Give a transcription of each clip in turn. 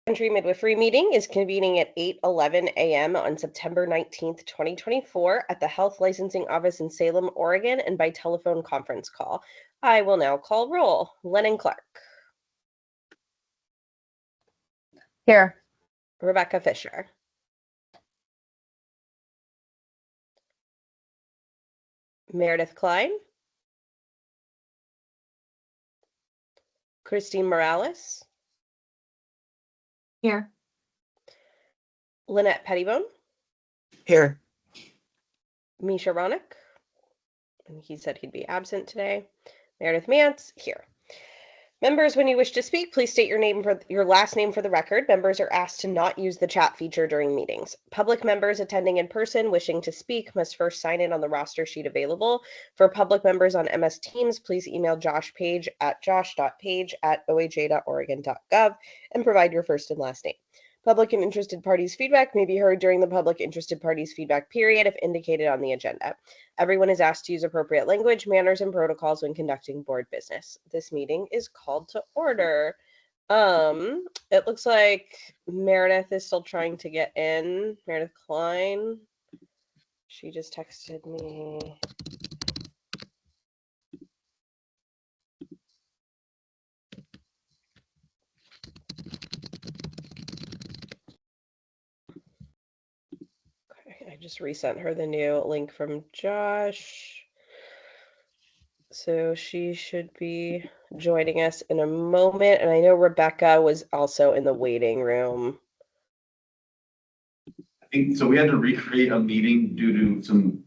Entry Midwifery meeting is convening at 8:11 a.m. on September 19th, 2024 at the Health Licensing Office in Salem, Oregon, and by telephone conference call. I will now call roll. Lennon Clark. Here. Rebecca Fisher. Meredith Klein. Christine Morales. Here. Lynette Pettibone. Here. Misha Ronick. And he said he'd be absent today. Meredith Mance. Here. Members, when you wish to speak, please state your last name for the record. Members are asked to not use the chat feature during meetings. Public members attending in person wishing to speak must first sign in on the roster sheet available. For public members on MS Teams, please email Josh Page at josh.page@oha.oregon.gov and provide your first and last name. Public and interested parties' feedback may be heard during the public interested parties' feedback period if indicated on the agenda. Everyone is asked to use appropriate language, manners, and protocols when conducting board business. This meeting is called to order. It looks like Meredith is still trying to get in. Meredith Klein. She just texted me. I just resent her the new link from Josh. So she should be joining us in a moment. And I know Rebecca was also in the waiting room. I think so. We had to recreate a meeting due to some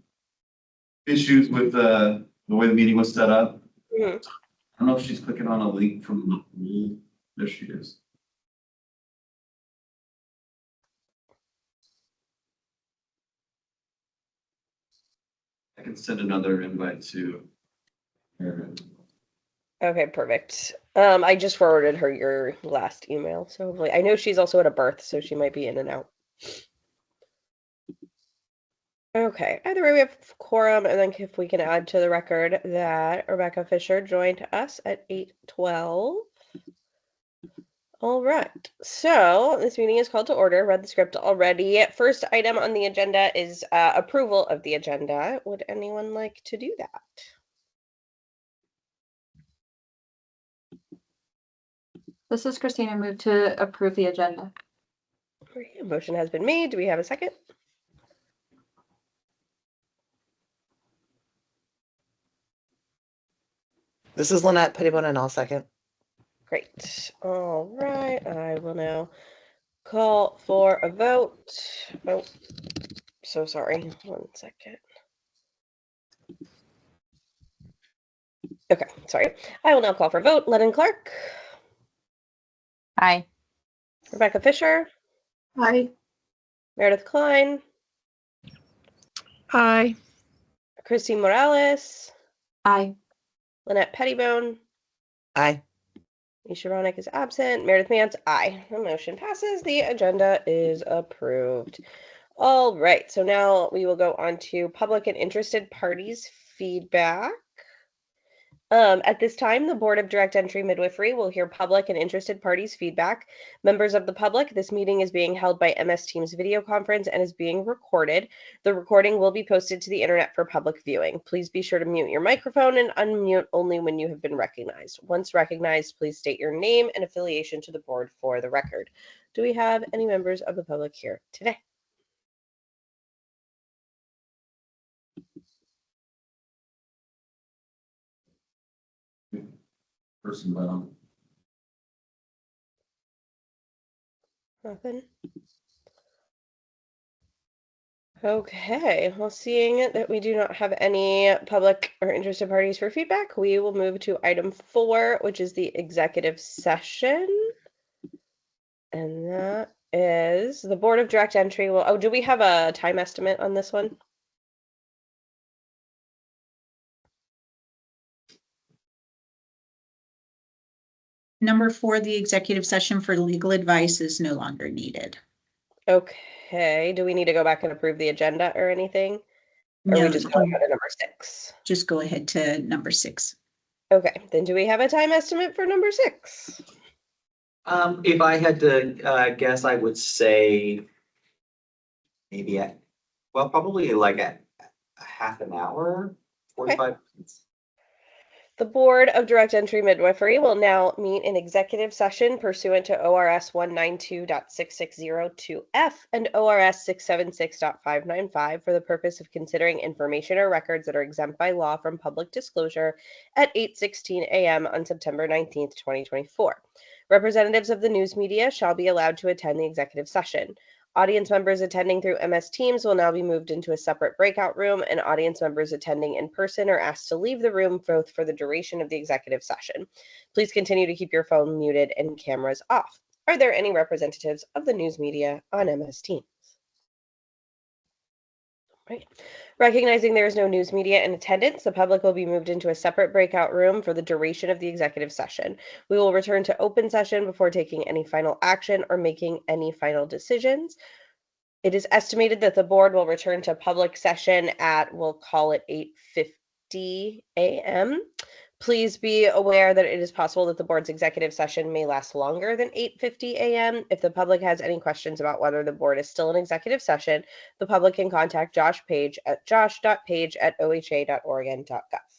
issues with the way the meeting was set up. Mm-hmm. I don't know if she's clicking on a link from me. There she is. I can send another invite to her. Okay, perfect. I just forwarded her your last email, so hopefully I know she's also at a birth, so she might be in and out. Okay, either way we have quorum, and then if we can add to the record that Rebecca Fisher joined us at 8:12. All right, so this meeting is called to order. Read the script already. First item on the agenda is approval of the agenda. Would anyone like to do that? This is Christina. Move to approve the agenda. A motion has been made. Do we have a second? This is Lynette Pettibone, and I'll second. Great. All right. I will now call for a vote. Oh, so sorry. 1 second. Okay, sorry. I will now call for a vote. Lennon Clark. Aye. Rebecca Fisher. Aye. Meredith Klein. Aye. Christine Morales. Aye. Lynette Pettibone. Aye. Misha Ronick is absent. Meredith Mance, aye. The motion passes. The agenda is approved. All right, so now we will go on to public and interested parties feedback. At this time, the Board of Direct Entry Midwifery will hear public and interested parties feedback. Members of the public, this meeting is being held by MS Teams video conference and is being recorded. The recording will be posted to the internet for public viewing. Please be sure to mute your microphone and unmute only when you have been recognized. Once recognized, please state your name and affiliation to the board for the record. Do we have any members of the public here today? Person, but Nothing. Okay, well, seeing that we do not have any public or interested parties for feedback, we will move to item 4, which is the executive session. And that is the Board of Direct Entry. Well, oh, do we have a time estimate on this one? Number 4, the executive session for legal advice is no longer needed. Okay, do we need to go back and approve the agenda or anything? Or No, we just go ahead to number 6? just go ahead to number 6. Okay, then do we have a time estimate for number 6? If I had to guess, I would say maybe probably like a half an hour, 45 minutes. The Board of Direct Entry Midwifery will now meet in executive session pursuant to ORS 192.6602F and ORS 676.595 for the purpose of considering information or records that are exempt by law from public disclosure at 8:16 a.m. on September 19th, 2024. Representatives of the news media shall be allowed to attend the executive session. Audience members attending through MS Teams will now be moved into a separate breakout room, and audience members attending in person are asked to leave the room both for the duration of the executive session. Please continue to keep your phone muted and cameras off. Are there any representatives of the news media on MS Teams? Right. Recognizing there is no news media in attendance, the public will be moved into a separate breakout room for the duration of the executive session. We will return to open session before taking any final action or making any final decisions. It is estimated that the board will return to public session at, we'll call it 8:50 a.m. Please be aware that it is possible that the board's executive session may last longer than 8:50 a.m. If the public has any questions about whether the board is still in executive session, the public can contact Josh Page at josh.page@oha.oregon.gov.